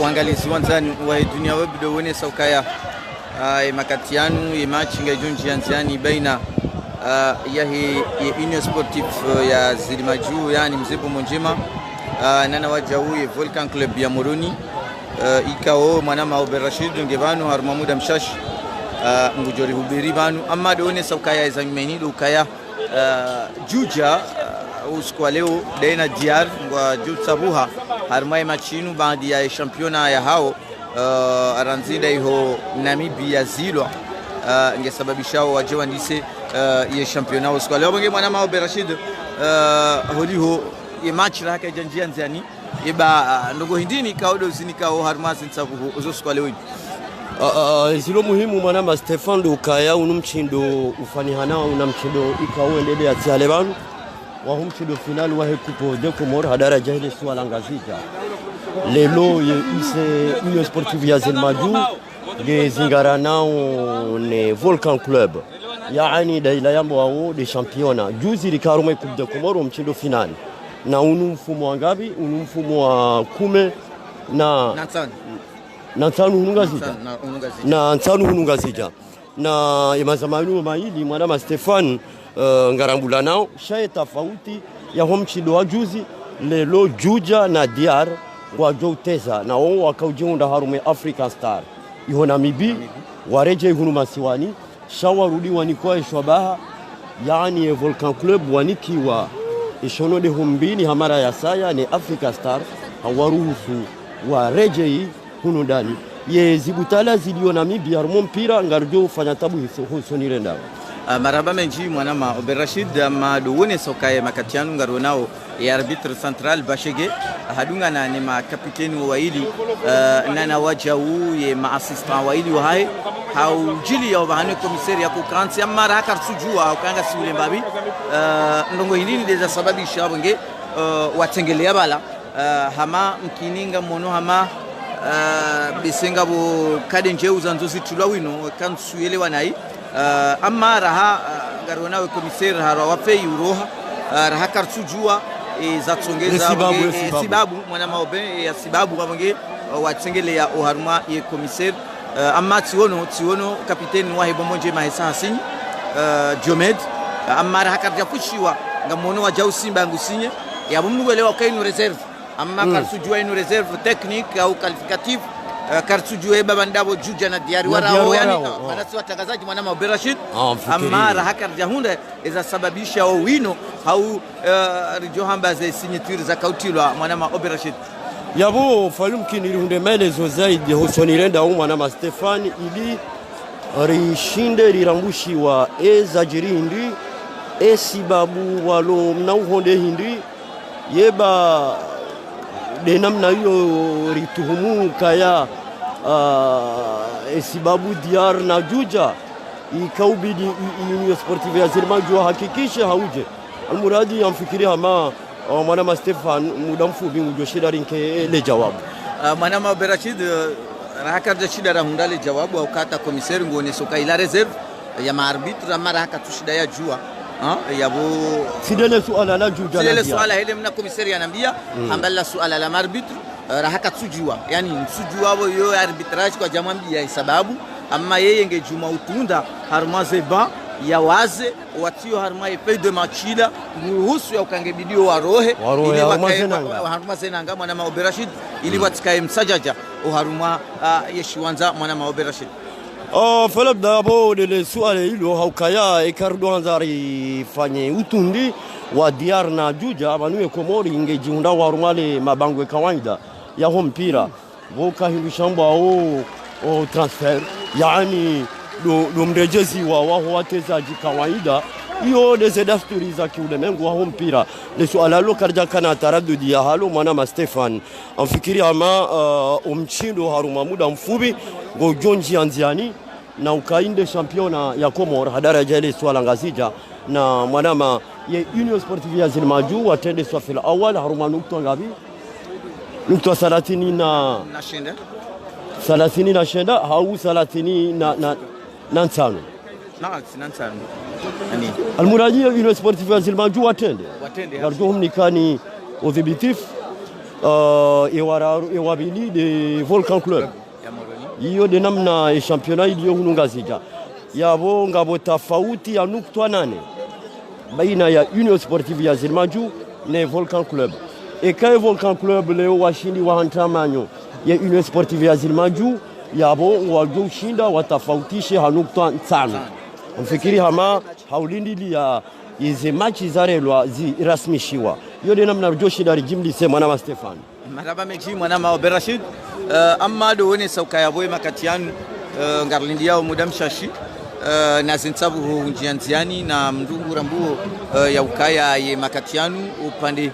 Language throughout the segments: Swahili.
uangalizi wanzani wa dunia webido wone saukaya makatianu match ngajunji anziani baina yahi Union Sportif ya Zilimaju yani mzibu monjima nana wajawu Volcan Club ya Moroni ikao mwanama Ober Rashid ngevanu har Mahmoud Mshash ngujori hubiri banu amma done saukaya izameni ukaya juja usiku leo Dena Diar ngwa Jutsabuha harmai machinu baadhi ya championa ya hao aranzida iho Namibia zilwa ngesababisha wajewa ndise ye championa usiku leo bonge mwana Ober Rashid holiho ye match raka janjia nzani iba ndogo hindini kaodo zinikao harmazi nsabuho usiku leo zilo muhimu mwana Stefan Lukaya unumchindo ufanihana unamchindo ikaoendelea tsiale banu wa mchindo final wa Coupe de Comores hadara jahili swala ngazija lelo ye ise Union Sportive ya Zilimaju de zingaranao ne Volcan Club yaani daila yambo wao de championa juzi likarume Coupe de Comores mchindo final na unumfumo wangabi unumfumo wa kume na Nansanu hunungazija na imazamanu maili mwana Stefan ngarambula nao shaye tofauti ya homchido wa juzi lelo Juja na Diar kwa Jouteza na wao wakaujunda harume African Star iho Namibia wareje hunu masiwani shawarudi wanikoa shwabaha yani Volcan Club wanikiwa ishono de humbini hamara ya saya ni African Star hawaruhusu wareje hunu ndani ye zibutala zilio Namibia harmo mpira ngarjo fanya tabu husonirenda maraba menji mwana Ober Rashid maduone sokaye makatianu ngaronao ya arbitre central Bashege hadunga na ni makapiteni waili nana wajau ye maassistant waili wa hai haujili ya bahane komisari ya kukansi amara haka sujua ukanga siule mbabi ndongo hili ndeza sababisha bonge watengelea bala hama mkininga mono hama bisenga bo kadenje uzanzozi tulawino kansuele wanai amma raha garona we komisari haro wafei uroha raha karsujua zatsongeza sibabu mwana maobe ya sibabu abange watsengele ya oharma ye komisari amma tiono kapiteni wa hebonje mahesa hasin Diomed amma raha karjafushiwa ngamono wa jau simba ngusinye ya bumnuelewa kainu reserve amma karsujua ino reserve technique au qualificatif karsujua baba ndabo Juja na Diari warao yani manasi watangazaji mwana Ober Rashid amma rahaka jahunda iza sababisha wino au rijohamba za signature za kautilwa mwana Ober Rashid yabo falumkini runde maelezo zaidi husonirenda mwana Stefan ili rishinde rirambushi wa ezajiri hindi esibabu walo mnauhonde hindi yeba de namna hiyo rituhumu kaya esibabu Diar na Juja ikaubidi Union Sportive ya Zilimaju hakikisha hauje almuradi amfikiria hama mwana Stefan muda mfupi ujoshida rinke le jawabu mwana Ober Rashid rahaka shida rahundale jawabu au kata komisari ngone soka ila reserve ya maarbitre mara haka tushida ya jua yabo sidele suala la Juja sidele suala hele mna komisari anambia amballa suala la arbitre rahaka tsujiwa yani msujua wao yo arbitrage kwa jamambia sababu amma yeye ngejuma utunda harmazeba ya waze watio harma epei de machila muhusu ya ukangebidio warohe ile harma senanga mwana Ober Rashid ili watikae msajaja harma yeshiwanza mwana Ober Rashid falab dabo de suala hilo haukaya ikardo hanzari fanye utundi wa Diar na Juja abanue Komori ingejiunda warumale mabangwe kawaida ya mpira voka hindu shamba o transfer yani do mrejezi wa watezaji kawaida hiyo de desturi za kiulimwengu wa mpira le suala lo karja kana taraddudi ya halo mwana Stefan amfikiri ama umchindo haruma muda mfupi go jonji anziani na ukainde championa ya Comores hadara jale swala ngazija na mwanama ye Union Sportive ya Zilimaju watende swafila awal haruma nukta ngabi nukta 30 na shenda 30 na shenda au 30 na nsano na nsano ani almuradi Union Sportive ya Zilimaju watende watende garjohum nikani udhibitif ewabili de Volcan Club hiyo de namna ya championnat iliyo hunungazija yabo ngabo tofauti ya nukta 8 baina ya Union Sportive ya Zilmaju na Volcan Club. Eka Volcan Club leo washindi wa hantamanyo ya Union Sportive ya Zilmaju yabo wajushinda watafautishe hanukta 5. Mfikiri hama haulindi ya izi machi zarelwa zirasmishiwa yode namna joshi dari jimli se mwana Stefan maraba mechi mwana ma Oberashid amma do woni sauka ya boy makatian ngarlindi yao mudam shashi na zinsabu hunjianziani na mdungu rambuo ya ukaya ye makatianu upande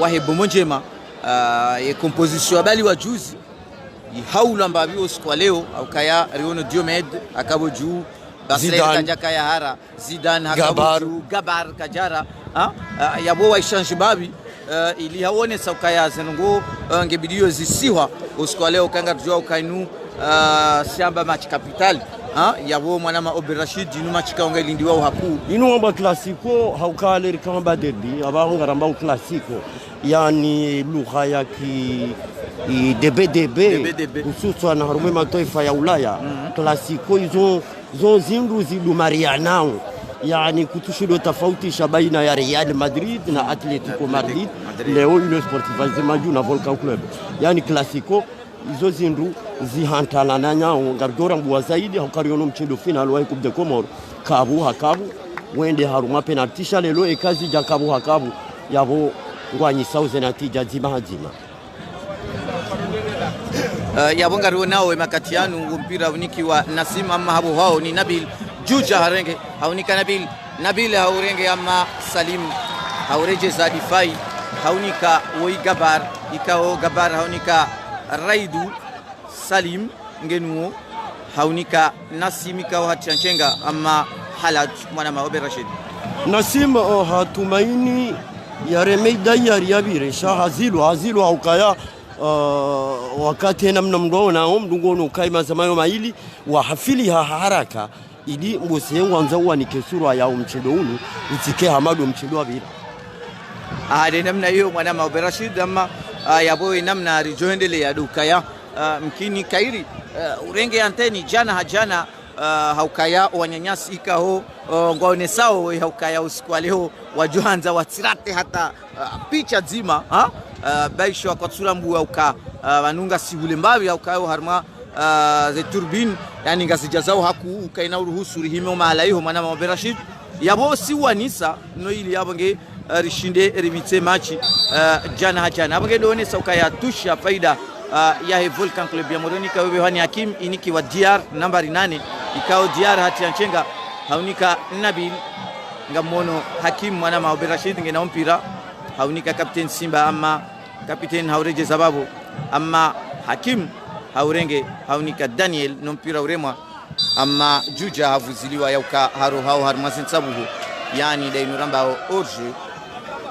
wahe bomonjema ye composition bali wa juzi haula mbabio kwa leo ukaya Riono Diomed akabo juu Kajaka hara Zidane hakabu Gabar Kajara yabo wa exchange babi ili haone sauka ya zenungo ngebidio zisiwa usiku leo kanga tujua ukainu shamba match capital yabo mwana ma Oberashid inu match kaonga ilindiwa haku inu amba classico haukale kamba derby abaho ngaramba classico yani lugha ya ki DBDB hususan harume mataifa ya Ulaya classico zo zindu zidumarianao yani kutushido tofautisha baina ya Real Madrid na Atletico Madrid leo Union Sportive Zilmaju na Volcan Club yani classico izo zindu zihantana na nyao ngardora mbwa zaidi hakariono mchezo final wa Coupe de Comores kabu hakabu wende haruma penalty lelo ekazi ja kabu hakabu yabo ngwanyi sauze na tija zima hazima yabonga nao makatianu mpira uniki wa Nasim ama habo hao ni Nabil Juja harenge haunika Nabil haurenge ama Salim haureje za difai haunika woi Gabar ikao Gabar haunika Raidu Salim ngenuo haunika Nasim ikao hatianchenga ama Halad mwana ma Oberashid Nasim hatumaini ya remeida ya biresha hazilu haukaya wakati namna mndona mdungono kaima zamayo maili wa hafili haraka ili mbose wanza wani kesura ya mchedo unu utike hamadu mchedo abira de namna hiyo mwana ma Oberashid ama yabo namna rijoendele ya dukaya mkini kairi urenge anteni jana hajana haukaya wanyanyasi ikaho ngone sao haukaya usiku leo wajuanza watirate hata picha zima baisho kwa tsulambu auka wanunga sibule mbavi auka harma ze turbine yani ngasijazao haku ukaina uruhusu rihime mahala hiyo mwana ma Oberashid yabo siwanisa no ili yabonge rishinde ribitse machi jana hajana abonge done sauka ya tusha faida ya Volcan Club ya Moroni kawe hani Hakim iniki wa DR nambari 8 ikao DR hatianchenga haunika Nabil ngamono Hakim mwana ma Oberashid ngena mpira haunika captain Simba ama captain haureje sababu ama Hakim haurenge haunika Daniel nompira uremwa ama Juja havuziliwa yauka haro hao harmasin sabuhu yani dainuramba orje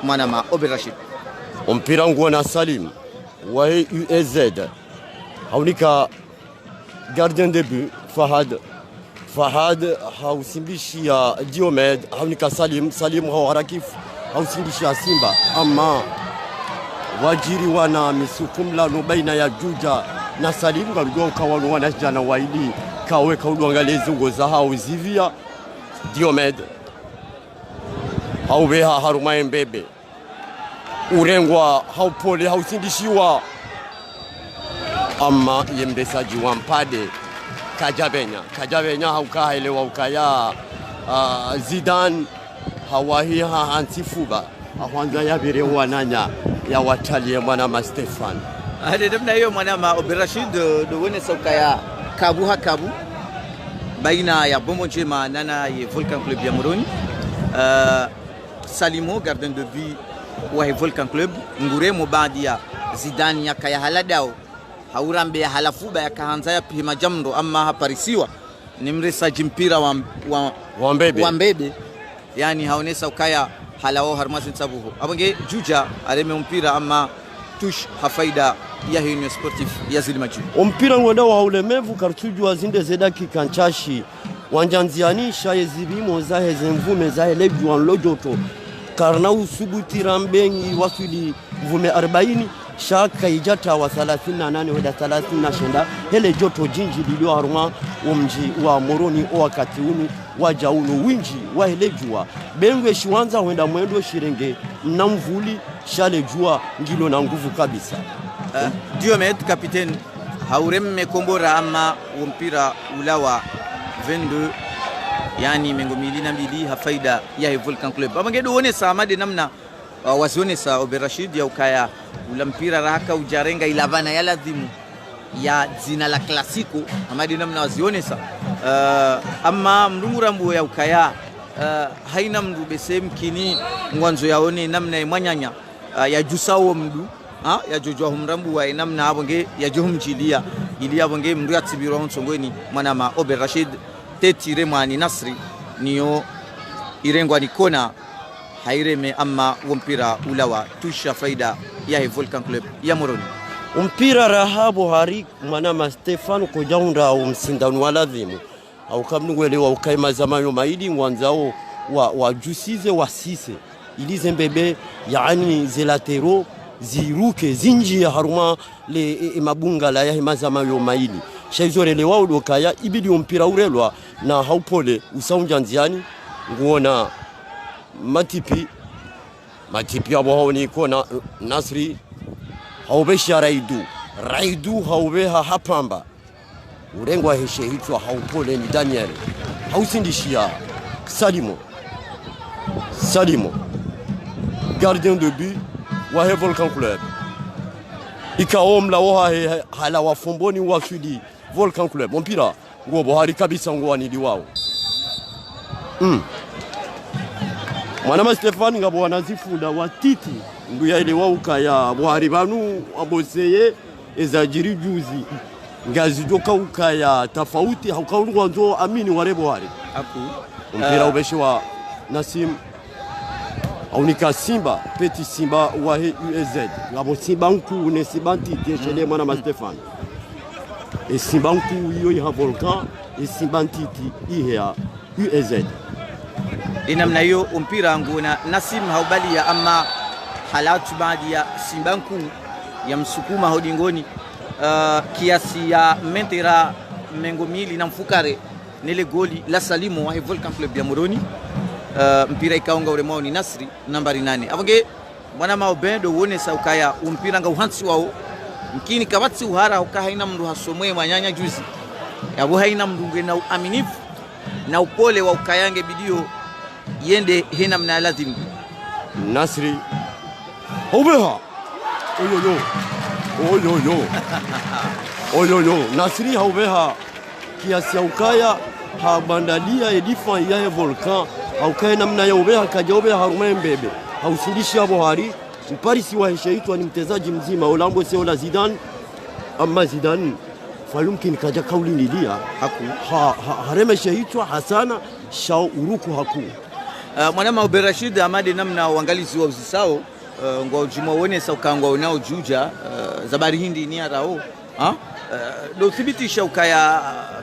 mwana ma Oberashid mpira nguo na Salim wa UEZ haunika gardien de but Fahad hausimbishi ya Diomed haunika Salim hauharakif hausimbishi ya Simba ama wajiri wana misukumla no baina ya Juja na Salim ngarujwa kawano wana jana waidi kawe kaudwangalezi ngoza hao zivia Diomed haubeha haruma mbebe urengwa haupole hausindishiwa ama yembesaji wa mpade Kajabenya haukaelewa ukaya Zidane hawahiha hansifuba ahwanza yabire wananya ya watalie mwana ma Stefan namna hiyo mwana ma Oberashid do wone sauka ya kabu hakabu baina ya Bomonjema nana ye Volcan Club ya Moroni Salimo gardien de but wa Volcan Club nguremo baadi ya Zidane ya kaya haladao haurambe ya halafuba ya kahanza ya pima jamdo ama haparisiwa ni mresaji mpira wa mbebe yani haonesa ukaya halao harmasin sabuhu abange Juja areme mpira ama tush hafaida ya Union Sportive ya Zilmaju mpira ngwenda wa ulemevu kartujwa zinde zedaki kanchashi wanjanzianisha yezibimo zahe zemvume zahe lebjuan lojoto karna usubuti rambengi wasuli vume 40 shaka ijata wa 38 wenda 39 hele joto jinji lilio haruma umji wa Moroni wakati unu waja unu winji wa hele jua bengwe shiwanza wenda mwendo shirenge na mvuli shale jua ngilo na nguvu kabisa. Diomed kapiteni hauremme kombora ama mpira ulawa 22 yani mengo 22 hafaida ya Volcan Club abangedo one samade namna wasione sa Oberashid ya ukaya ula mpira rahaka ujarenga ilavana ya ladhimu ya zina la klasiko amadi namna wasione sa ama mrumurambo ya ukaya haina mdu besem kini ngwanzo yaone namna imanyanya ya jusao mdu ya jojo humrambu wa namna abonge ya johumjilia ili abonge mdu ya tibiro nsongweni mwanama Oberashid tetire mwani Nasri niyo irengwa ni kona haireme ama mpira ulawa tusha faida ya Volcan Club ya Moroni mpira rahabo hari mwanama Stefano kojaunda umsindano waladhimu au kamnungwelewa ukaima zamayo maidi mwanzao wa jusize wa sise ilize mbebe yani zelatero ziruke zinji ya haruma le mabunga la ya mazamayo maidi shaizorelewa udokaya ibidi mpira urelwa na haupole usaunja nziani nguona matipi abo haoni kona Nasri haubesha raidu haubeha hapamba urengwa heshe hitwa haupole ni Daniel hausindishia Salimo gardien de but wa Volcan Club ikaomla wa hala wafumboni wa sudi Volcan Club mpira ngo bohari kabisa ngo ni wao mwanama Stefani ngabo wanazifunda watiti ndu ya ile wauka ya bohari banu aboseye ezajiri juzi ngazi joka ukaya tofauti haukaungwa nzo amini warebo hari aku mpira ubeshe wa Nasim aunika Simba Petit Simba wa UEZ ngabo Simba nku ne Simba ntiti chele mwanama Stefani e Simba nku iyo ya Volcan e Simba ntiti ihea UEZ inamna hiyo mpira nguna Nasim haubalia ama halatu baadhi ya Simba nku ya msukuma hodingoni kiasi ya mentera mengo mili na mfukare nile goli la Salimu wa Volcan Club ya Moroni mpira ikaonga uremao ni Nasri nambari 8 avange mwana maobendo uone saukaya mpira nga uhansi wao mkini kabatsi uhara ukahaina mndu hasomwe manyanya juzi yabo haina mndu na uaminifu na upole wa ukayange bidio yende hena mna lazim Nasri obeha oyoyo Nasri haubeha kiasi ukaya habandalia edifa ya Volcan haukaya namna ya ubeha kajobe harume mbebe hausindishi abo hari mparisi wa heshaitwa ni mtezaji mzima olambo sio la Zidane ama Zidane falumkin kaja kauli nilia haku hareme shaitwa Hasana shao uruku haku mwanama Oberashid amade namna uangalizi wa uzisao ngo jimawone saukangwa unao juja zabari hindi ni arao do thibitisha ukaya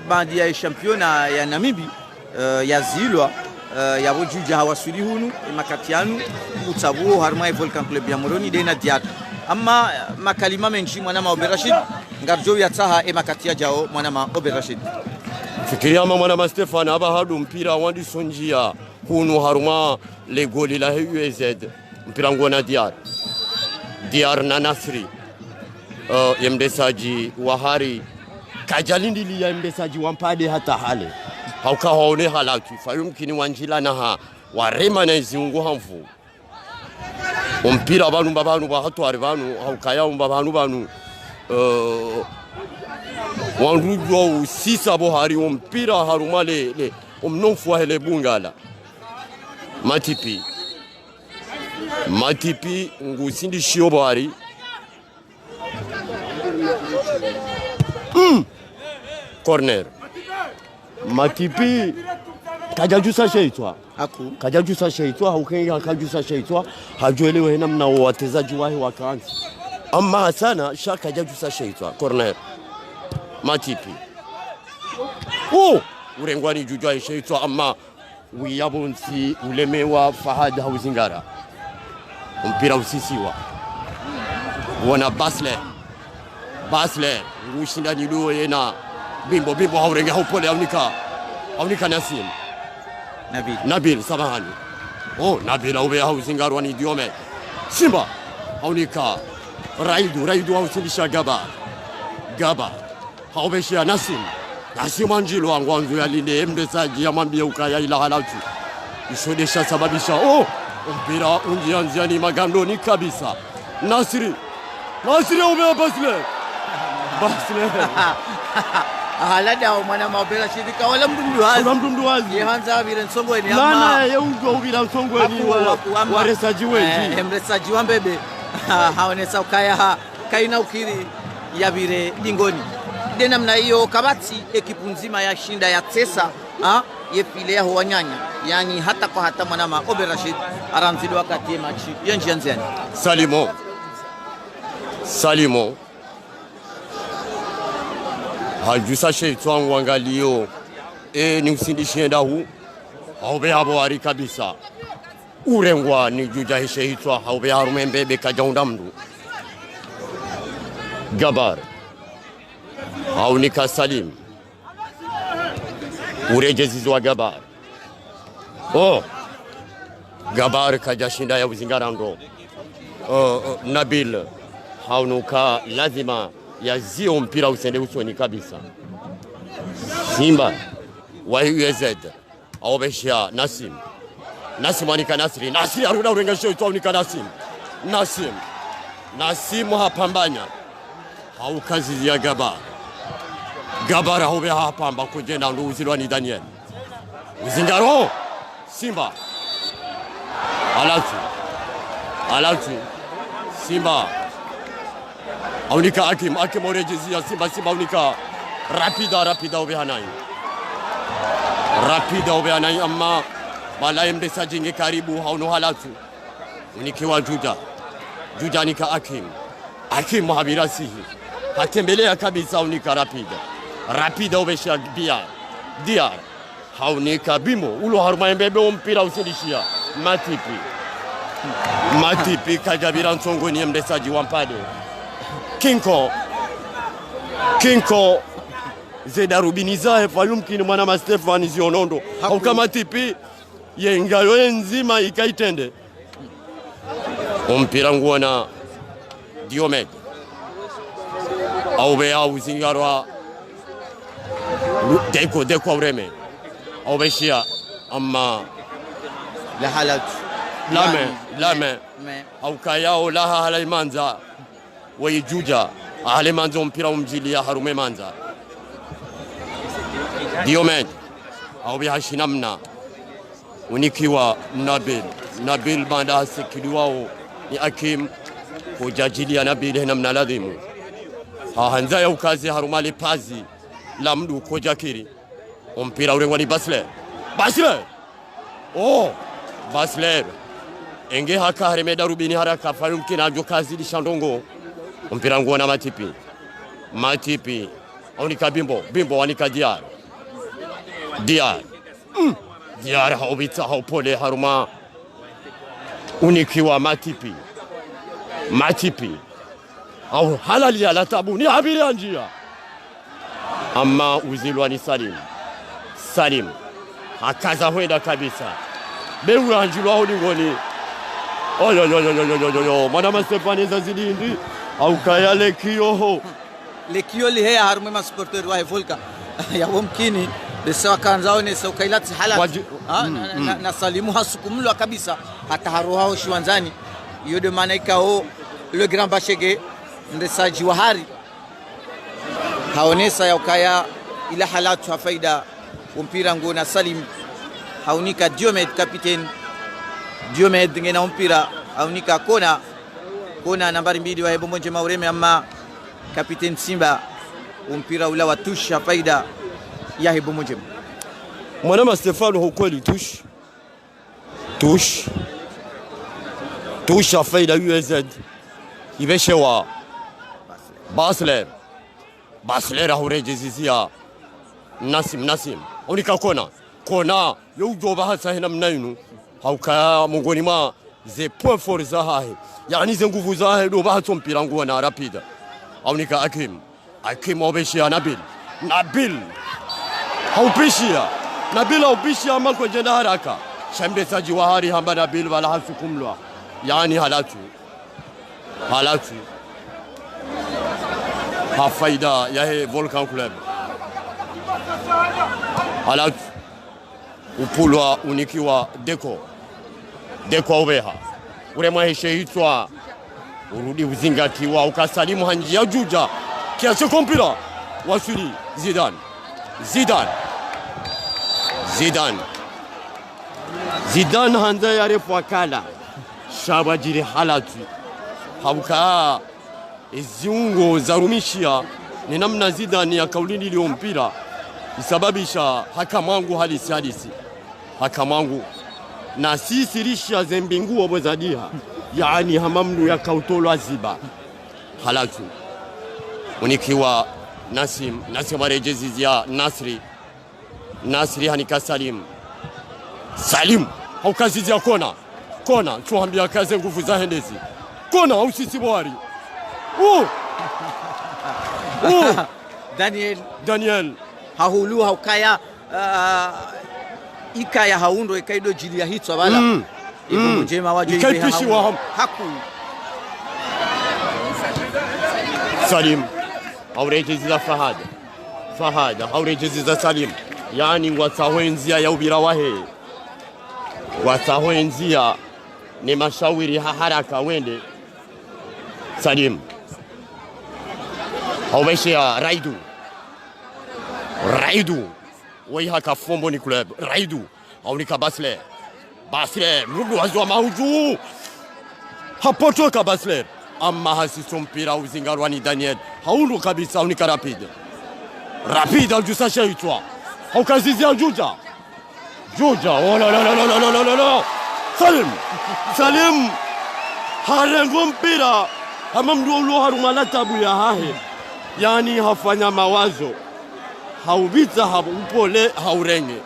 bandi ya championa ya Namibi ya zilwa ya bojuja hawasuli hunu makatianu utabu harma Volcan Club ya Moroni dena diat amma makalima menji mwanama Oberashid ngarjo ya taha makatia jao mwanama Oberashid fikiria mwanama Stefan aba hadu mpira wandi sonjia hunu harma le goli la UEZ mpira ngona diar na Nasri yemdesaji wahari kajalindili ya yemdesaji wampade hata hale hauka haone halatu fayumkini wanjila na warema na izungu hamfu mpira banu bahatwari banu haukaya banu wanrujo usisa bohari mpira harumale omnonfu hele bungala matipi ngusindi shiobari corner matipi kajajusa sheitwa aku kajajusa sheitwa haukenga kajusa sheitwa hajuelewe namna watezaji wahi wakaanza amma sana shaka kajajusa sheitwa corner matipi urengwani jujwa sheitwa amma wiyabonsi ulemewa Fahad hauzingara mpira usisiwa wana Basler ushindani duo yena bimbo haurenge haupole aunika Nabil samahani Nabil aube hauzingarwa ni Diomed Simba aunika Raidu hausindisha Gaba haubeshia Nasim Anjilo angwanzu ya linde mdesaji ya mambia ukaya ila halatu ishodesha sababisha mpira unjianziani magandoni kabisa Nasri aube Basler halada mwana mabela shidika wala mdumduwazi yehanza biren songweni ama yeugo ubira songweni waresaji wengi emresaji wambebe haonesa ukaya kaina ukiri yabire lingoni dena mna hiyo kabati ekipu nzima ya shinda ya tesa yefile ya wanyanya yani hata kwa hata mwanama Obe Rashid aranzili wakati machi yanjianziani Salimo hajusa sheitwa wangalio ni usindishie ndahu haube habari kabisa urengwa ni juja sheitwa haube harumembebe kajaunda mdu Gabar haunika Salim urejezizwa Gabar kajashinda ya uzingarando Nabil haunuka lazima yazio mpira usende usoni kabisa Simba wa UZ aobeshia Nasim anika Nasri aruda urengesho ituanika Nasim hapambanya haukazi ya Gabar haube hapamba kujena ndo uzilwa ni Daniel uzingaro Simba alatu Simba aunika Hakim orejezia Simba aunika rapida ube hanai amma balaye mdesaji nge karibu hauno halatu unikiwa Juja nika Hakim habirasihi hatembelea kabisa unika rapida ubesha Diar haunika Bimo ulo haruma mbebe mpira usindishia Matipi kajabira nsongoni mdesaji wampade Kinko Zeda Rubiniza fayumkini mwana Stefani Zionondo kama tipi yengayo nzima ikaitende mpira nguona Diomed aube uzingarwa deko ureme aubeshia amma la halat lame au kayao laha halaimanza wayijuja halemanza mpira umjilia harume manza Diomed aube hashinamna unikiwa Nabil banda sikiliwao ni Hakim kujajilia Nabil namna ladhimu hanza ya ukazi harumali pazi la mdu kojakiri mpira urengwa ni Basler enge haka haremeda rubini haraka fayumkina ajokazi lishandongo mpira nguona Matipi aunika Bimbo wanika Diar haubita haupole haruma unikiwa Matipi au halali ala tabu ni habiri anjia amma uzilwa ni Salim hakaza huenda kabisa beura anjilwa ulingoni mwana Stefani zazidindi au kaya lekio liheya haruma supporter wa Volka ya mumkini besawa kanzao ne saukailati halati na Salimu hasukumlwa kabisa hata harohao shiwanzani yode manaika le grand Bashege ndesaji wa hari haonesa ya ukaya ila halatu hafaida mpira ngona Salim haunika Diomed capitaine Diomed ngena mpira haunika kona nambari 2 wa Hebo Monje Maureme amma capitaine Simba mpira ula watusha faida ya Hebo Monje mwanama Stefano hukweli tush faida UZ ibeshewa Basler ahurejezizia Nasim unika kona yo ujoba hasa hena mnainu hauka mungoni ma ze point fort za hahe yani ze nguvu za hahe do bahatso mpira nguwa na Rapid aunika Hakim obeshia Nabil haupishia Nabil haupishia manko jenda haraka shambezaji wa hari hamba Nabil wala hasukumlwa yani halatu hafaida ya he Volcan Club halatu upulwa unikiwa Deko ubeha uremwa heshehitwa urudi uzingatiwa ukasalimu hanjia juja kiasi kompira wasuli Zidane hanza yare fakala shabajiri halatu hauka eziungo zarumishia ni namna Zidane ya kaulini ile mpira isababisha hakamangu halisi hakamangu na sisi risha zembingu wabozadiha yani hamamnu ya kautolo ziba halatu unikiwa Nasim warejezi ya Nasri hanika Salim haukazizi ya kona chuambia kaze nguvu za hendezi kona usisi bwari Daniel hahulu haukaya ikaya haundo ikaido jili ya hitwa bala njema waje ikaipishi wa haku Salim haurejezi za Fahad haurejezi za Salim yani watahwenzia ya ubira wahe watahwenzia ni mashawiri haraka wende Salim haubeshia Raidu wayhaka fombo ni club Raidu aunika Basler mrudu wazwa mauju hapotoka Basler amma hasiso mpira uzingarwa ni Daniel haundu kabisa unika Rapid aljusasha itwa haukazizia Juja oh la Salim harengo mpira ama mdulo harumala tabu ya hahe yani hafanya mawazo haubita haupole haurenge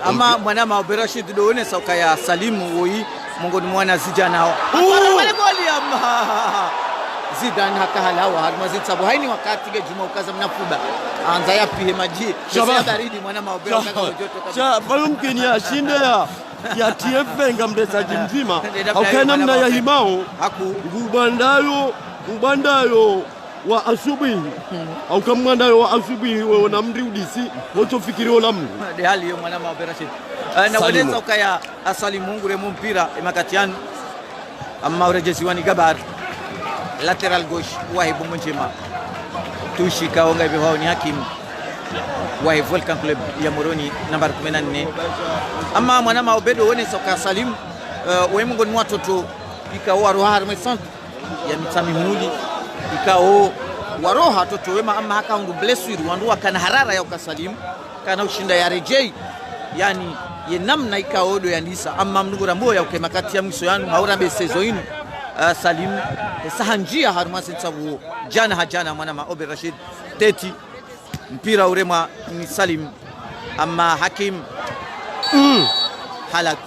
ama mwana Berashid doone soka ya Salimu woi mongoni mwana zijana wale goli ama Zidane hakahalawa harmazi sababu haini wakati ge Juma ukaza mnafuba anza yapi maji sasa baridi mwana Berashid joto kabisa mumkin ya shinde ya TF mdezaji mzima haukana mna ya himao ubandayo wa asubuhi au kamwandayo wa asubuhi wewe na mri udisi wote fikiri ola mri de hali yo mwana Berashid na wadenza ukaya asali Mungu remo mpira imakatian amma urejezi wani Gabar lateral gauche Wahibu Munjema tushika onga hivi hao ni Hakim wa Volcan Club ya Moroni namba 14 ama mwana Obedo wone soka Salim wemungo ni watoto ikao roha remesant ya mitami muli ikao waroha toto wema ama haka undu blessure wandu kana harara ya ukasalim kana ushinda ya rejei yani ye namna ikao odo ya ndisa ama mnugura mboya ukemakati ya mwiso yanu haura besezo inu Salim sahanjia harumasi tsabu jana mwana Berashid teti mpira urema ni Salim ama Hakim halak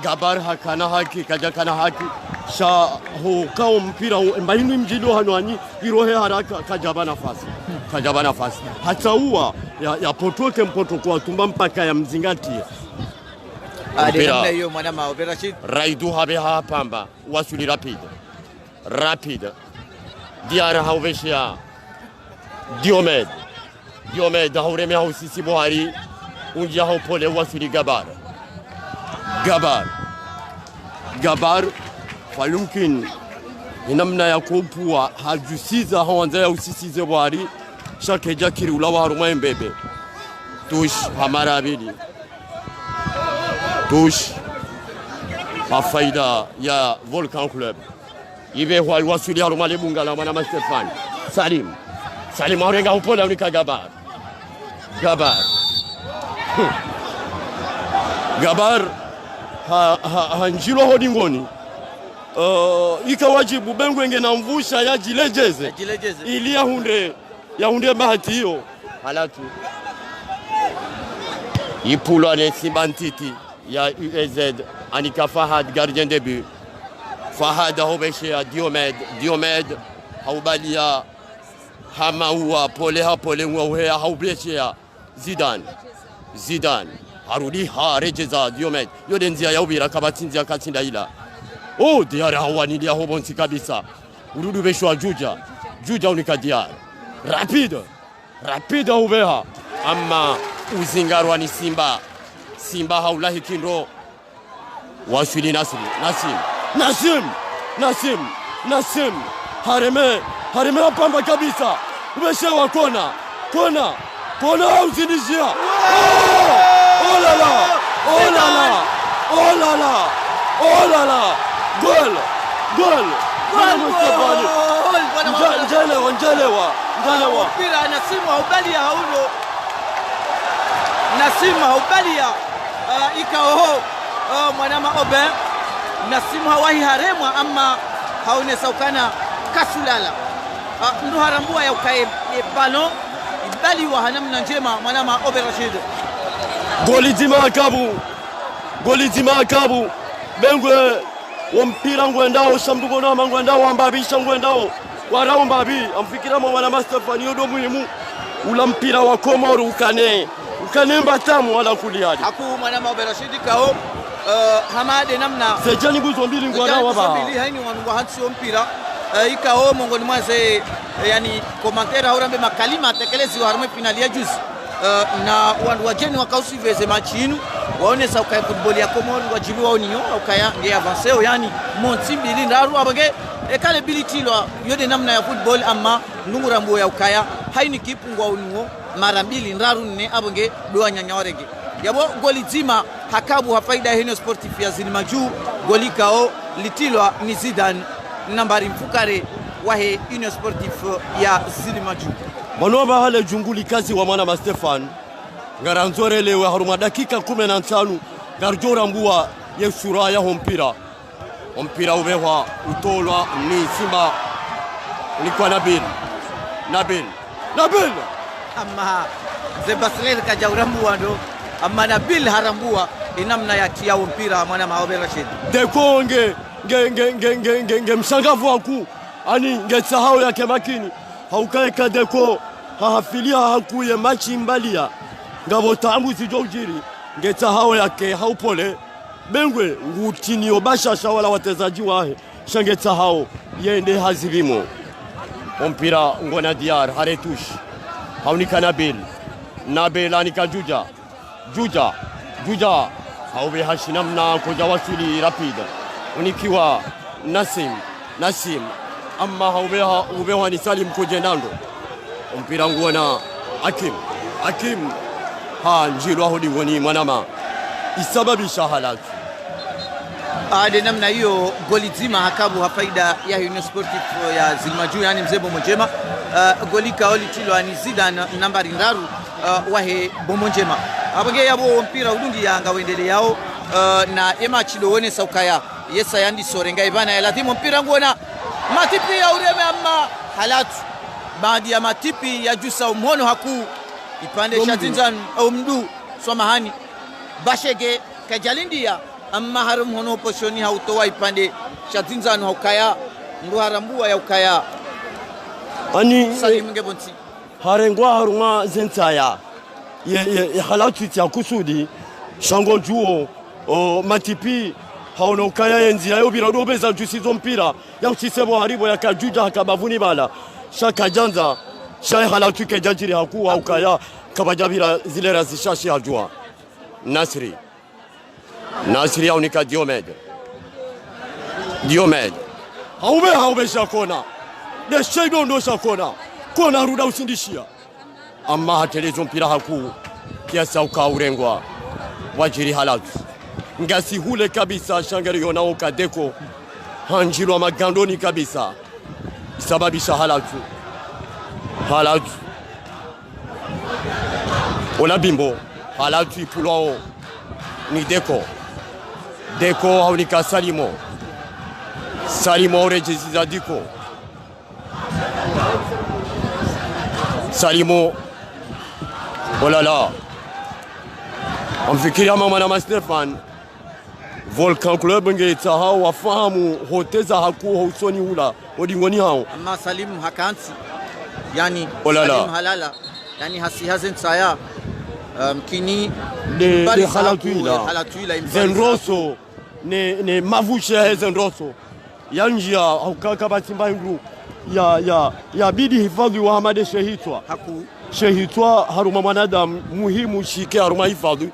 Gabar hakana haki kaja kana haki sha ho kao mpira mbainu mjido hanwani irohe haraka kajaba nafasi hata uwa ya potoke mpoto kwa tumba mpaka ya mzingati ademna hiyo mwana Berashid Raidu habe hapamba wasuli Rapid Diara hauveshia Diomed haureme hausisi Buhari unjia haupole wasuli Gabar falumkin inamna ya kupua hajusiza hawanza ya usisize Buhari shake jakiri ulawa haruma mbebe tush hamara abidi faida ya Volcan Club ibe hwa wasuli haruma lebunga la mwana Stefan Salim aurenga upola unika Gabar hanjilo hodingoni ikawajibu bengwenge na mvusha ya jilejeze ili yahunde bahati hiyo halatu ipulwa ne Simba Ntiti ya UAZ anika Fahad gardien de but. Fahad haubeshea Diomed haubalia hamaua pole ngwauhea haubeshea Zidane harudi harejeza Diomed yode nzia yaubira kabatsinzia katsinda ila Diar hawanilia hobonsi kabisa urudu beshwa Juja unika Diar rapide haubeha ama uzingarwa ni Simba haulahi kindo waswili Nasim hareme apamba kabisa umeshewa kona uzindishia oh la la gol njelewa mpira Nasimu haubalia ikaoho mwanama Oben Nasimu hawahi haremwa ama haonesaukana kasulala ndu harambua ya ukae ballon ibali wa hanamna njema mwanama Oben Rashid goli zima akabu bengwe wa mpira ngwendao shamdugo na ngwendao ambabisha ngwendao warao mbabi amfikira mwana Stefani yodo muhimu ula mpira wa Komoro ukane mbatamu wala kuliadi aku mwanama Oben Rashid kao hamade namna sejani buzo mbili ngwana waba haini wanungwa hansi mpira ikao mongoni mwaze yani commentaire haurambe makalima tekelezi wa harme finali ya juzi na wandu wajeni wakausiveze machinu waonesa ukaya football ya Komoro wajibu wao niyo ukaya nge avanceo yani monti mbili ndaru abage ekale bilitilwa yode namna ya football ama nungurambo ya ukaya haini kipungwa uniwo mara mbili ndaru nne abage doa nyanyawarege yabo goli zima hakabu hafaida hino sportif ya Zilma Juu goli kao litilwa ni Zidane nambari mfukare wahe hino sportif ya Zilma Juu Manoba hale junguli kazi wa mwana Stefan ngaranzore lewe haruma dakika 15 garjora mbua yesura ya mpira ubewa utolwa ni Simba ulikuwa Nabil ama Zebasler kajaurambua ndo ama Nabil harambua inamna ya tia mpira mwana Oben Rashid deko nge mshangavu waku ani ngesahau yake makini haukae kadeko hafilia hakuye machi mbalia ngabo tambu zijojiri ngesahau yake haupole bengwe ngutini obashasha wala watezaji wahe shangesahau yende hazibimo mpira ngona Diar haretush haunika Nabil anika Juja haube hashinamna koja wasili rapida unikiwa Nasim amma haubeha ni Salim Kojenando mpira ngona Hakim njilo hodi woni mwanama isababisha halaki ade namna hiyo goli zima hakabu hafaida ya Union Sportif ya Zilma Juu yani mzee Bomonjema goli kaoli tilo ni Zidane nambari ndaru wahe Bomonjema abage yabo mpira udungi yanga wendele yao na ema chilo wone saukaya yesa yandi sorenga ibana ya lazima mpira ngona matipi ya ureme amma halatu baadhi ya matipi ya Jusa umhono haku ipande Shatinzan au mdu somahani Bashege kajalindia amma harum hono posioni hautowa ipande Shatinzan haukaya ndu harambua ya ukaya ani Salim Ngebonsi harengwa haruma zentaya ye halatu ya kusudi shango juo matipi haona ukaya yenzi ayo birado beza jusizo mpira ya usisebo haribo ya kajuja hakabavuni bala shaka janza shay halatu ke janjiri hakuwa ukaya kabajabira zile razishashi hajua Nasri aunika Diomed haube shakona de shaido ndo shakona kona ruda usindishia amma hatelezo mpira haku kiasa ukaurengwa wajiri halatu ngasi hule kabisa shangari yona ukadeko hanjirwa magandoni kabisa sababisha halatu ola bimbo halatu ipulao ni deko haunika Salimo rejiziza diko Salimo olala amfikiria mama na Stefan Volcan Club ngeta hao wafahamu hoteza hakuho usoni ula odingoni hao amma Salim hakansi yani Olala. Salim halala yani hazen saya mkini de halatuila Zenroso ne mavusha Zenroso yanjia haukaka batimba ngru ya bidi hifadhi wa Hamade Shehitwa haku Shehitwa haruma mwanadamu muhimu shike haruma hifadhi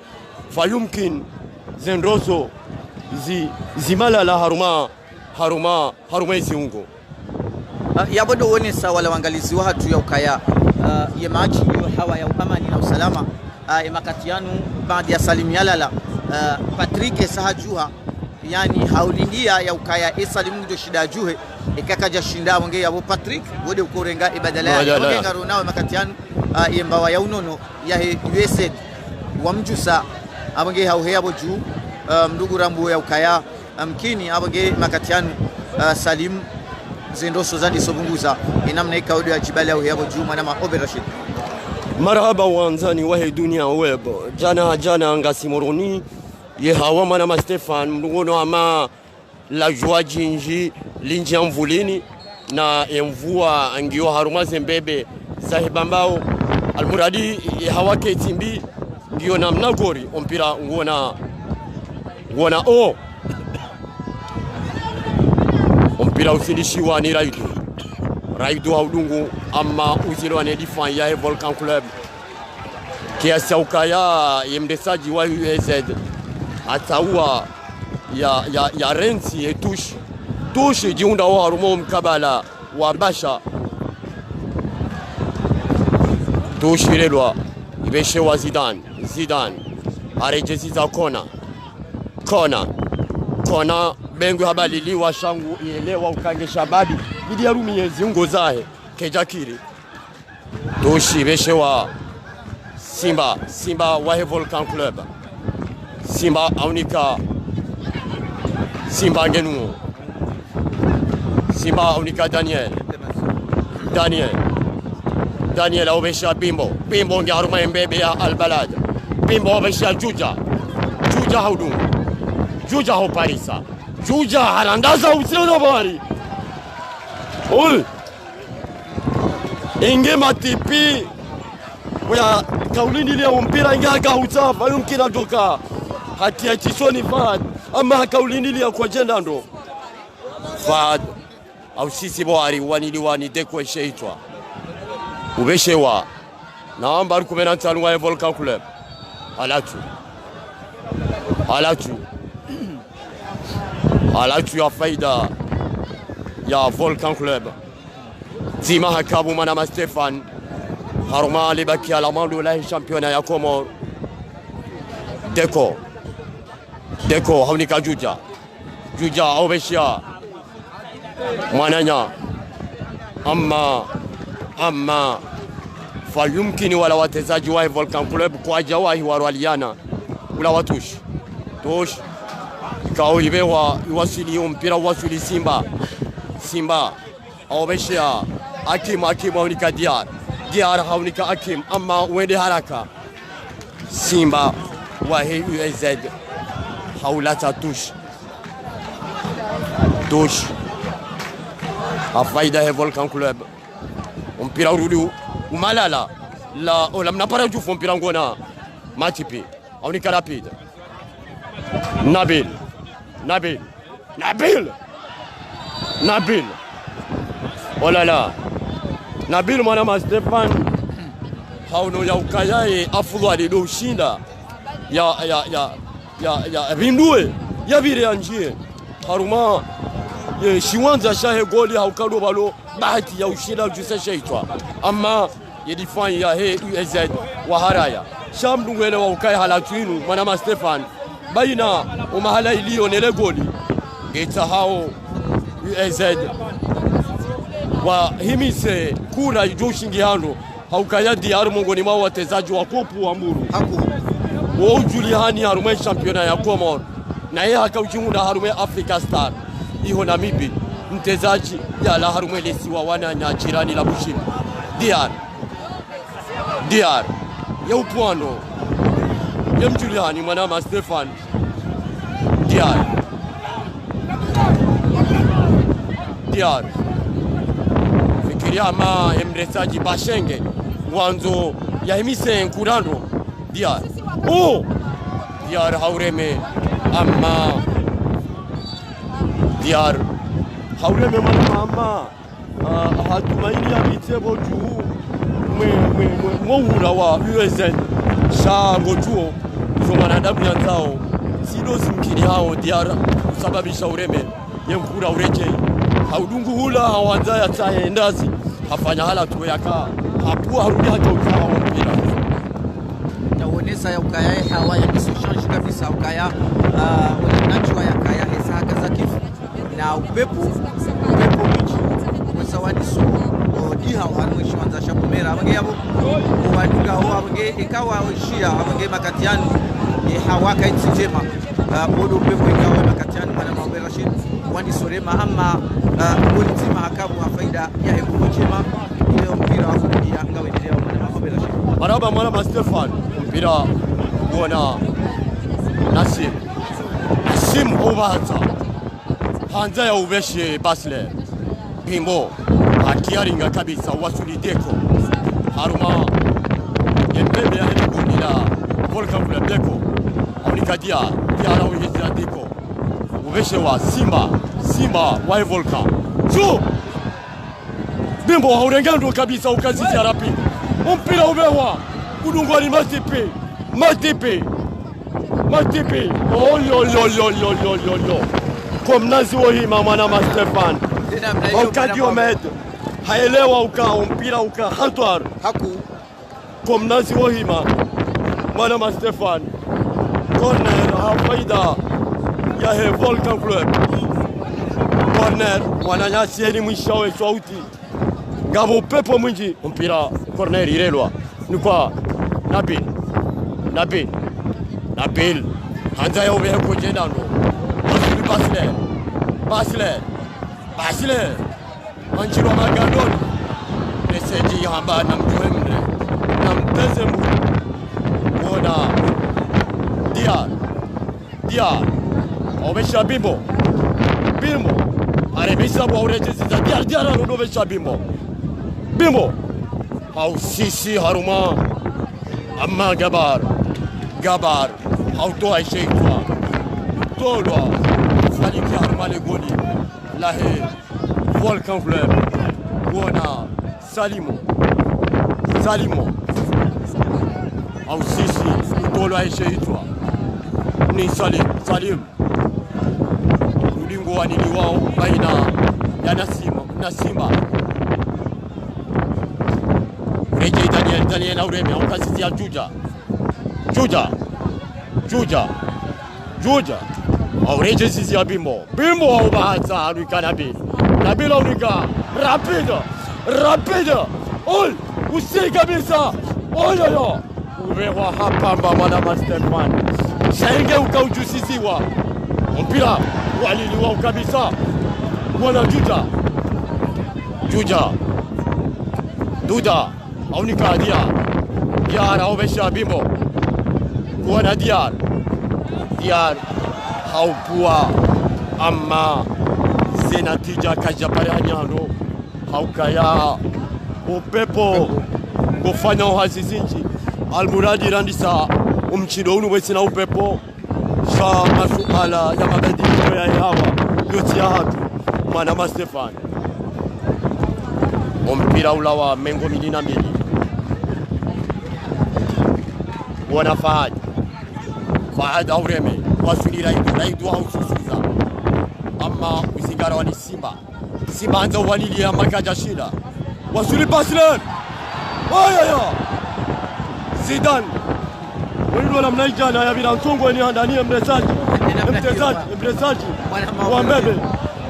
fayumkin Zenroso zimalala haruma isiungo yabodo wone sawa la wangalizi wa hatu ya ukaya ya maji hawa ya amani na usalama ya makatianu baada ya Salim Yalala Patrick Sahajuha yani haulingia ya ukaya Salim ndio shida juhe ikakaja shinda wonge ya Patrick wode ukorenga ibadala ya wonge ngaro nawe makatianu yembawa ya unono ya USAID wa mjusa abonge hauhea boju mdugu rambu ya ukaya mkini abonge makatianu Salim Zenroso zandi sobunguza inamna ikaudio ya jibali au yabo juma na Ober Rashid. Marhaba wanzani wa dunia web jana ngasimoroni ye hawa mana Stefan mngono ama la joie jinji linji mvulini na mvua ngio haruma zembebe sahibambao almuradi ye hawa ketimbi ngio namna gori ompira ngona ompira usilishiwa ni Raidu haudungu ama uzilo anedifan ya Volcan Club kiasi ya ukaya yemdesaji wa USAID ataua ya Renzi ya tushi jiunda wa harumo mkabala wa Basha tushi lelwa ibeshe wa Zidane arejezi za kona bengu habaliliwa shangu ielewa ukange shabadi bidi ya rumi yeziungo zahe kejakiri toshi beshe wa Simba wa Volcan Club Simba aunika Simba ngenu Simba aunika Daniel obesha Bimbo nge haruma mbebe ya Albalad Bimbo obesha Juja haudu Juja ho Parisa Juja harandaza usio bari ol inge matipi kwa kaulini ile mpira ingaga utafa yumkina toka hati ya chisoni Fad ama kaulini ile kwa jenda ndo Fad au sisi bwari wani dekwe sheitwa ubeshewa naomba 15 wa Volcan Club alatu ya faida ya Volcan Club zima hakabu manama Stefan haruma libaki alamando la championnat ya Comore Deko haunika Juja obeshia mwananya amma fayumkini wala watezaji wa Volcan Club kwa jawahi warwaliana ula watushi kao ibewa iwasili mpira wasuli Simba obeshia Hakim haunika Diar haunika Hakim amma wende haraka Simba wa USAID haulata tush afaida ya Volcan Club mpira urudi umalala la mnapara jufu mpira ngona matipi haunika Rapide Nabil olala Nabil mwana Stefan hauno ya ukayae afudhali do ushinda ya vindue ya vile anjie haruma shiwanza shahe goli haukado balo bahati ya ushinda jusesha itwa ama yedifan ya USAID wa haraya shamdungwele wa ukaya halatuinu mwana Stefan baina umahala iliyo nele goli geta hao USAID wa himise kura ijoshingi hano haukaya Diar mongoni mwa watezaji wa kopu wa mburu wo Juliani harume championnat ya Comore na yeye hakaujiunga harume Africa Star iho Namibi mtezaji ya la harume lesi wa wana na jirani la Bushiri Diar ya upwano ya Juliani mwana Stefan Diar fikiria ma emresaji bashenge wanzo ya emise nkurando Diar Diar haureme amma Diar haureme mama hatumaini ya mitebo juu mwura wa USN shango juo wanadamu nyanzao sidozi mkini hao Diar kusababisha ureme yemkura ureje haudungu hula hawanzaya taye ndazi hafanya hala tuwe yaka hapua harudi hata ukawa mpira taonesa ya ukaya hawa ya kisoshanshi kabisa ukaya wananachwa ya kaya hesa haka za kifu na upepo miji mwesawadi suko diha wanmwishi wanza shapumera abage yabo waduga ho abage ikawa wishia abage makatianu hawaka itijema bodo pepo ikawa makatianu mana Maobe Rashid wani sorema ama politima hakabu wa faida ya hebu chema ile mpira wa kudia ngawe ndio mana Maobe Rashid maraba mwana Stefan mpira bona Nasim Obata hanza ya ubeshe Basler Pimbo akiaringa kabisa wasulideko haruma yembebe ya hebu Volkan Club deko aunikadia Diara uhizira deko ubeshe wa Simba wa Volkan Chu Bimbo haurengando kabisa ukazizi arapi mpira ubewa kudungwa ni Matipe yo komnazi wohima mwana Stefan Diomed haelewa mpira hatwar haku komnazi wohima mwana Stefan corner hafaida ya he Volkan Club corner wananyasieni mwishawe sauti ngabo pepo mwingi mpira corner irelwa ni kwa Nabil hanza ya ubehe kujendano Basler Manchiro Magadoni meseji hamba na mjuhemre na mpezemu kuona Diar obesha Bimbo arebisa wa urejezi za Diar anodobesha Bimbo hausisi haruma amma Gabar hautoa sheitwa tolwa saliki haruma le goli lahe Volkan Club kuona Salimo hausisi tolwa sheitwa ni Salim ulingo wanili wao baina ya na Simba Reje Daniel Auremi ukasisi ya Juja Aureje sisi ya Bimbo ubahaza aruika Nabil aurika rapide ol usi kabisa oyoyo ubewa hapamba mwana Stefan shenge ukaujusisiwa mpira waliliwa kabisa mwana Duda aunika Diar aubesha Bimbo kuona Diar haupua ama zenatija kajapare anyano haukaya upepo kufanya uhasisinchi almuradi randisa umchido unu wesina upepo sha masuala ya mabadiliko ya hawa yote ya hatu mwana Stefan mpira ulawa mengo 2 wana Fahad Auremi wasuli raidu haususiza ama usigara wani Simba anza walili ya makaja shida wasuli Basler Zidane walilu wana mnaijana ya bila mtungo ni handani mresaji wa mbebe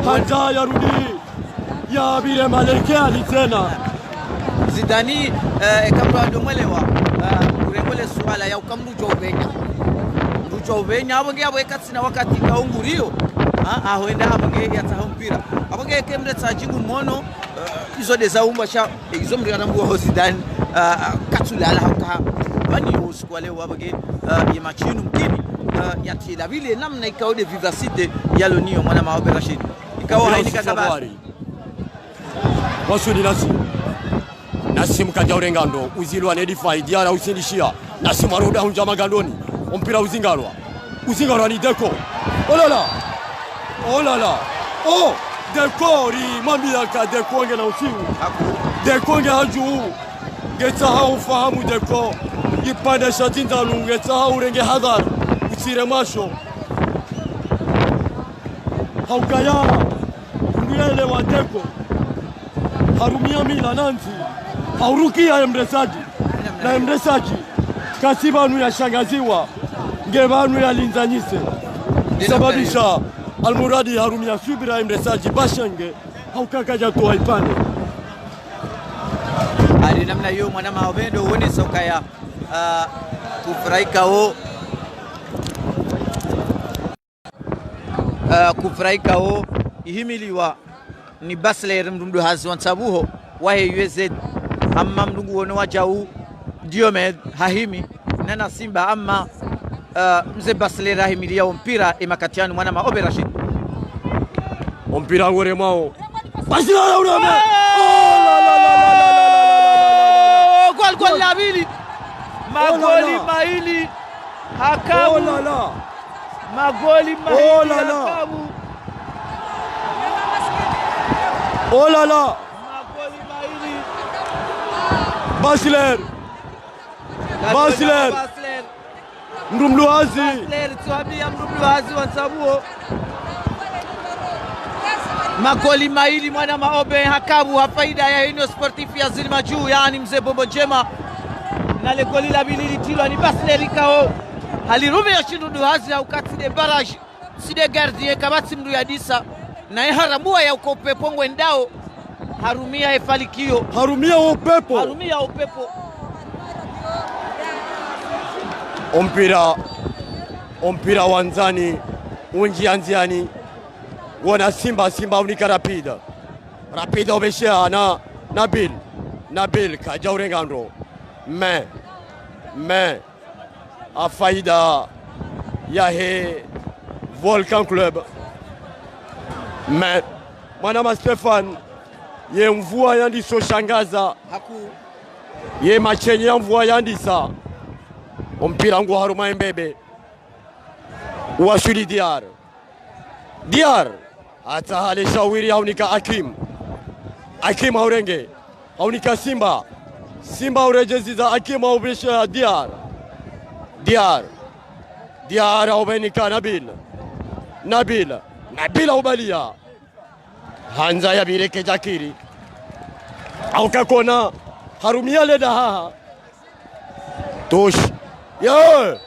hanja ya rudi ya bile malekea tena Zidane kabla ndomwelewa kurengole swala ya ukamrujo ubenya abonge abwekatsina wakati kaungurio ahoenda abonge yataho mpira abonge kemretsa jingu mono izo de zaumba sha izo mrigana mbuo Zidane katsula ala hauka bani usiku leo abonge ya machinu mkini yatila vile namna ikaode vivacité ya lonio mwana maobe Rashid ikawa hainika kabari wasudi Nasim kajaurengando uzilwa nedi faidi ara usindishia Nasim aroda hunja magandoni ompira uzingalwa ni Deko oh la la oh Deko ri mambia ka Deko ngena usiu Deko nge haju ngeta haufahamu Deko ipande shatinda ngeta haurenge hadar usire masho haukaya ngile wa Deko harumia mila nanti haurukia emresaji na emresaji kasibanu ya shangaziwa ngebanu ya linzanyise sababisha almuradi harumia subira emresaji bashenge haukakaja toa ipande ali namna hiyo mwana maobendo uone soka ya kufuraika o ihimiliwa ni Basler mdumdu hazi wansabuho wahe UZ amma mdungu wono wajau Diomed hahimi nana Simba amma mze Basler hahimilia mpira imakatianu mwana maobe Rashid mpira ngore mao Basler urame gol la bili magoli maili hakamu magoli maili hakamu oh la la magoli maili Basler Mdumluazi tuambia Mdumluazi wansabuo magoli maili mwana maobe hakabu hafaida ya Union Sportif ya Zilma juu yani mzee Bombo Njema na le goli la bilili tilwa ni Basler kao halirume ya shindu hazi ya ukati de barrage side gardien kabati mdu ya disa na haramua ya ukope pongwe ndao harumia efalikio harumia upepo Ompira wanzani unjianziani wana Simba unika Rapida obeshea na Nabil kajaurengando me afaida ya he Volcan Club me mwanama Stefan ye mvua yandi so shangaza ye machenye ya mvua yandi sa ompira ngu haruma mbebe uwashuli Diar hata hale shawiri haunika Akim haurenge haunika Simba urejezi za Akim haubisha Diar haubenika Nabil haubalia Hanza ya bireke Jakiri aukakona harumia leda haha tosh ye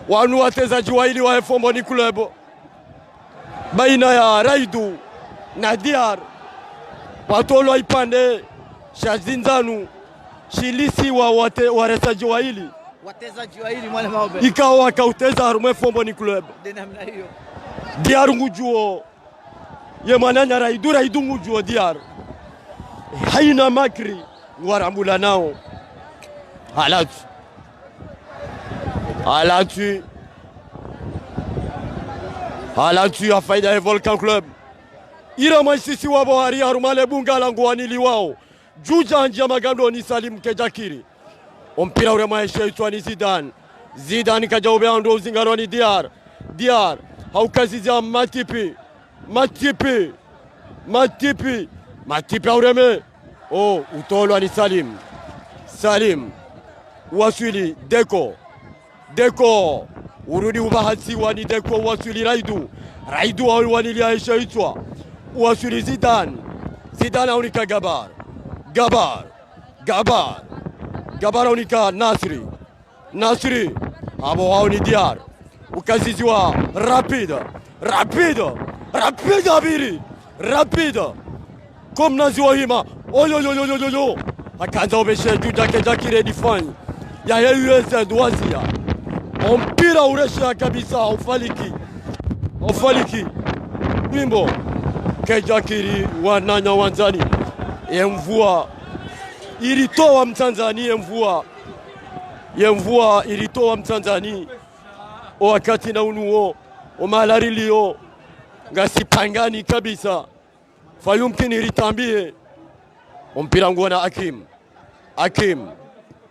wanu watezaji waili wa Fomboni Club baina ya Raidu na Diar watolo ipande shazinzanu shilisi wa watezaji waili mwana maobe ikawa wakauteza harume Fomboni Club namna hiyo Diar ngujuo ye mananya Raidu ngujuo Diar haina makri warambula nao halatu afaida ya Volcan Club ira maisisi wabo hari harumale bunga langu wanili wao juja njia magando ni Salim Kejakiri ompira ure maisha itwani Zidane kajaube ando uzingaroni Diar haukazizia Matipi aureme utolwa ni Salim waswili Deko urudi ubahati wani Deko waswili Raidu wani liaisha itwa waswili Zidane aunika Gabar aunika Nasri abo wao ni Diar ukaziziwa Rapida komnaziwa hima oyo akaanza obeshe juja Kejakire define ya UZ wazia mpira uresha kabisa aufaliki wimbo Kejakiri wananya wanzani mvua ilitoa Mtanzania mvua yemvua ilitoa Mtanzania wakati na unuo omalarilio ngasipangani kabisa fayumkini ritambie mpira ngona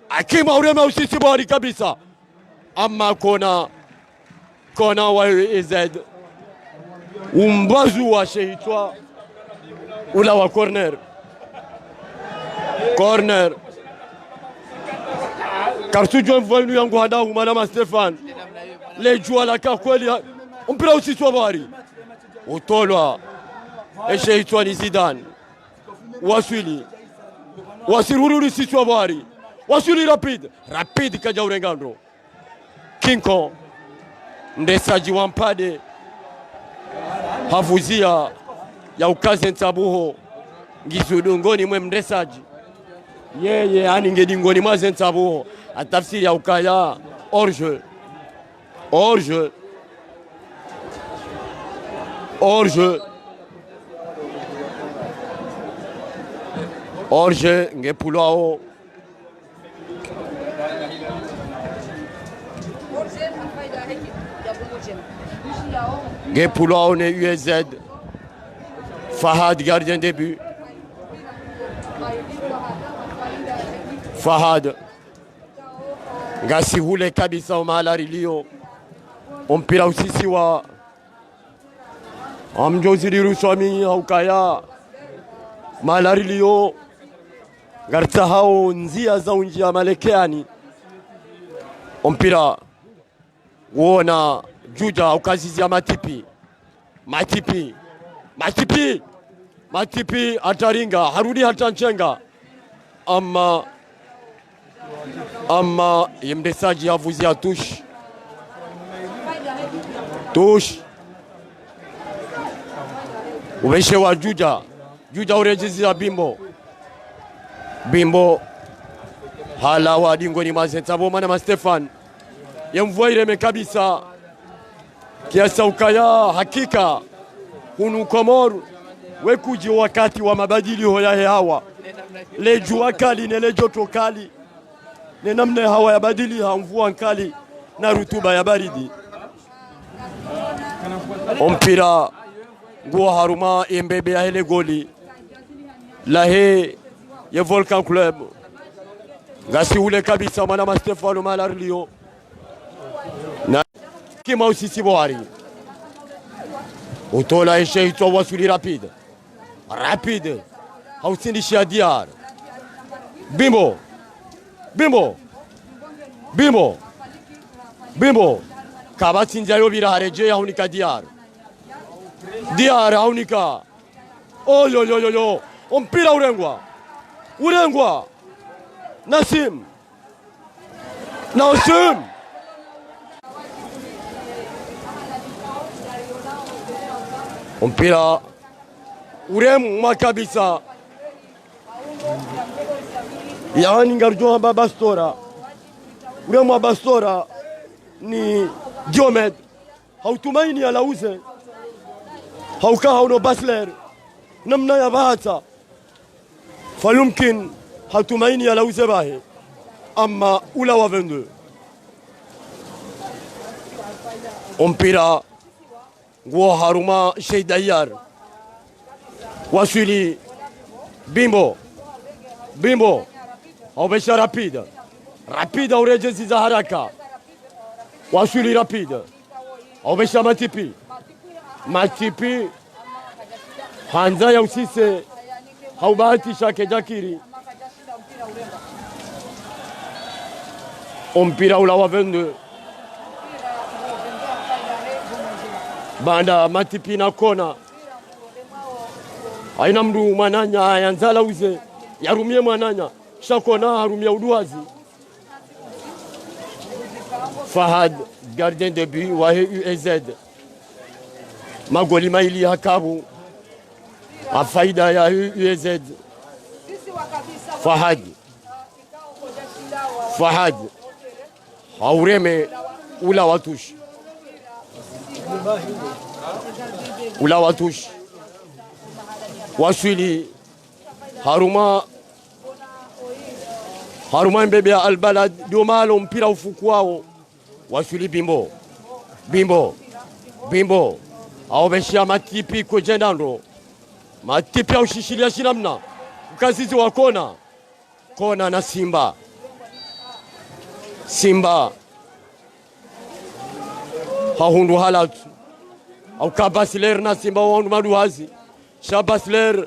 Hakim aurema usisi bari kabisa ama kona wa EZ umbazu wa shehitwa ula wa corner Kartujo mvanu yangu hadahu manama Stefan lejua la kweli mpira usisi bari utolwa shehitwa ni Zidane wasirururi sisi wabari wasuli rapid kaja urengando Kinko mdesaji wampade havuzia ya ukaze ntabuho ngizudungoni mwe mdesaji yeye ani ngedingoni mwaze ntabuho atafsiri ya ukaya Orje ngepulwao ne UEZ Fahad gardien de but Fahad ngasihule kabisa umalarilio mpira usisi wa amjozili ruswami haukaya malarilio garta hao nzia za unjia malekeani mpira wona juja ukazizia Matipi ataringa harudi hatanchenga ama yemdesaji avuzia tush ubeshe wa juja urejezia Bimbo hala wa dingoni mazentabo mana Stefan yemvua ireme kabisa kiasa ukaya hakika hunu Komoru wekuji wakati wa mabadilio ya hewa lejua kali nele joto kali ne namna hawa ya badili mvua nkali na rutuba ya baridi mpira nguo haruma embebe ya hele goli lahe ye Volcan Club ngasi ule kabisa mwana Stefano Malarilio na kima usisi boari utola esheitwa wasuli rapide hausindishia Diar Bimbo kabatsinja yo birahareje haunika Diar haunika oyo mpira urengwa Nasim mpira uremwa kabisa yani ngarjo Bastora uremwa Bastora ni Diomed hautumaini alauze hauka hauno Basler namna ya bahata fayumkin hatumaini alauze bahe ama ula wa 22 mpira nguo haruma Sheidayar wasuli Bimbo aubesha rapide urejezi za haraka wasuli rapide aubesha Matipi hanza ya usise haubahati shake Jakiri mpira ula wa 22 banda Matipi na kona aina mdu mwananya yanzala uze yarumie mwananya shakona harumia uduazi Fahad gardien de but wa UEZ magoli maili hakabu afaida ya UEZ Fahad haureme ula watush waswili haruma haruma mbebe ya Albalad domalo mpira ufukuao wasuli bimbo aobeshia matipi kujendando matipi au shishilia shinamna ukazizi wa kona na Simba hahundu halatu au kabasiler na Simba wandu maduhazi shabasiler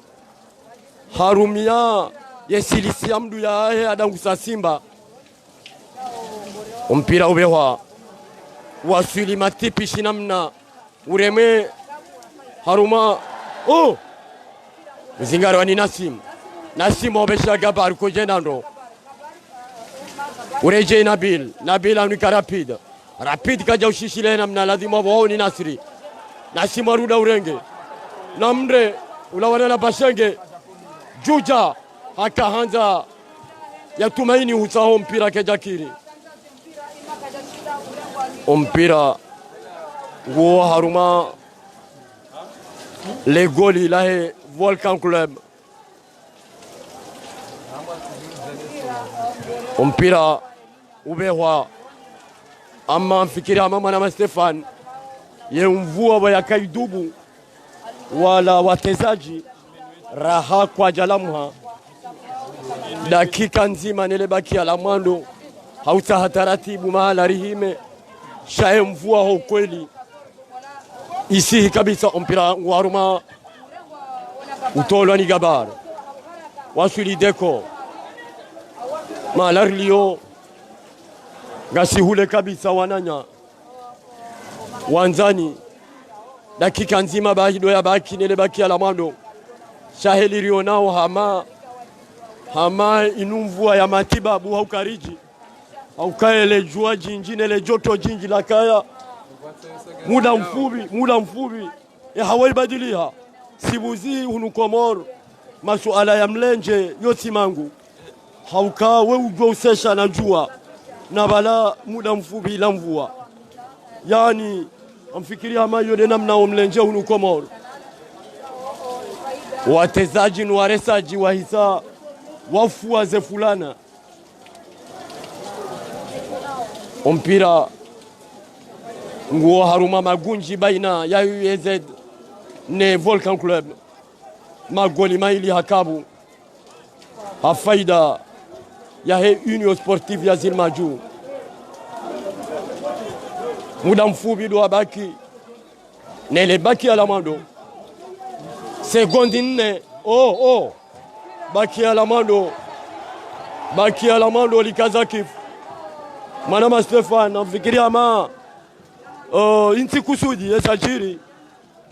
harumia yesilisi ya mdu ya ahe adangusa Simba mpira ubewa wasuli matipi shinamna ureme haruma mzingaro wani Nasim obesha gabar kujendando ureje Nabil anuka rapid kaja ushishile namna lazima waoni Nasim aruda urenge namre ulawana na Bashenge Juja akaanza ya Tumaini usao mpira kejakiri mpira nguo haruma le goli lahe Volcan Club mpira ubewa ama mfikiri ama mwana Stefan ye mvua wa yakaidubu wala watezaji raha kwa jalamha dakika nzima nilebaki ala mwando hauta hataratibu mahala rihime shae mvua ho kweli isi kabisa mpira waruma utolwa ni gabar wasuli deko malar lio gasi hule kabisa wananya wanzani dakika nzima bahido ya baki nile baki ala mwando shaheli rionao hama inumvua ya matibabu haukariji haukaele jua jinjine le joto jinji la kaya muda mfubi ya hawai badilia sibuzi unukomor masuala ya mlenje yoti mangu hauka we ujua usesha na jua na bala muda mfubi la mvua yani amfikiri hama yode namna mlenje unukomor watezaji nuwaresaji wahisa wafua ze fulana mpira nguo haruma magunji baina ya UEZ ne Volcan Club magoli maili hakabu hafaida ya he Union Sportive ya Zilmaju muda mfupi do baki nele baki ala mando sekondi nne baki ala mando likazakif Manama Stefan nafikiria inti kusudi esajiri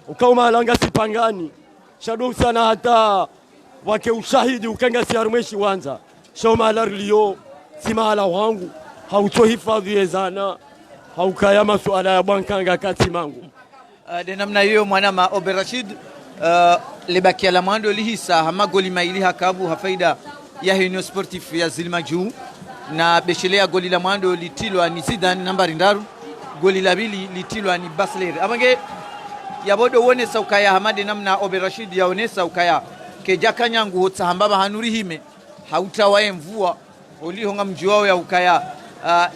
ukauma langa sipangani shado sana hata wake ushahidi ukanga si armeshi wanza shoma larlio simala wangu hautohifadhi ezana haukaya masuala ya bankanga kati mangu de namna hiyo mwanama Oberashid lebaki ala mwando lihisa hama goli maili hakabu hafaida ya Union Sportive ya Zilmaju na beshelea goli la mwando litilwa ni Zidane nambari ndaru goli la bili litilwa ni Basler abange yabodo wone saukaya hamade namna Oberashid yaonesa ukaya kejaka nyangu hotsa hambaba hanuri hime hautawae mvua olihonga mjiwao ya ukaya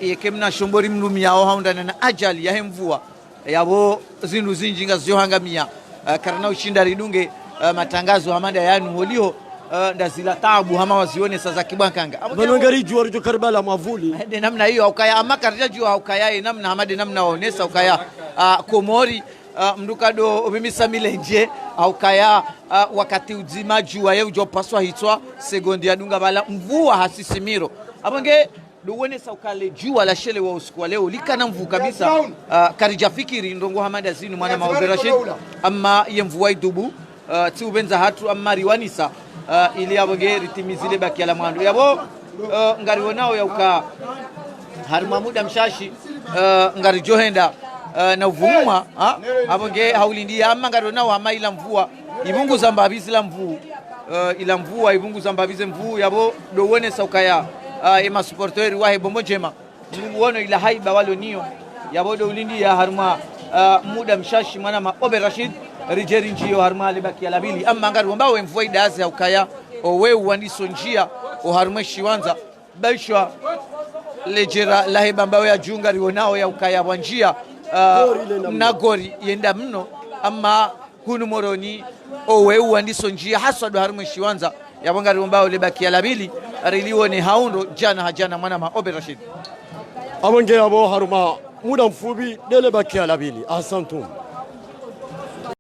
yekemna shombori mlumi yao haundana na ajali ya mvua yabo zindu zinjinga ziohangamia karana ushinda ridunge matangazo hamada yanu holiho ndazila tabu hama wazione sasa kibankanga banongari juwa rijo Karbala mwavuli de namna hiyo aukaya ama karja juwa aukaya namna hamade namna onesa aukaya Komori mdukado obimisa milenje aukaya wakati uzima juwa ye ujo paswa hitwa sekondi adunga bala mvua hasisimiro abange duwone saukale juwa la shele wa usiku leo likana mvu kabisa karija fikiri ndongo hamada zinu mwana Oberashid amma yemvua idubu ti ubenza hatu amma riwanisa ili aboge ritimizile baki ala mwandu yabo ngari wonao yauka haruma muda mshashi ngari johenda na uvumwa aboge haulindi amma ngari wonao hama ila mvua ibungu zambabizi la mvua ila mvua ibungu zambabize mvua yabo dowone saukaya ema supporter wahe bombo jema mungu wono ila haiba walo niyo yabo do ulindi ya haruma muda mshashi mwana Oberashid rijeri njio haruma libaki ala bili amma ngari wambao mvua idazi ya ukaya owe uandiso njia o haruma shiwanza baishwa lejera laheba ambayo ya junga rionao ya ukaya wanjia na gori yenda mno ama hunu moroni owe uandiso njia haswa do harimu shiwanza ya wanga riombao lebakia labili riliwo ni haundo jana hajana mwana ma Obe Rashid abonge abo haruma muda mfubi dele bakia labili asantum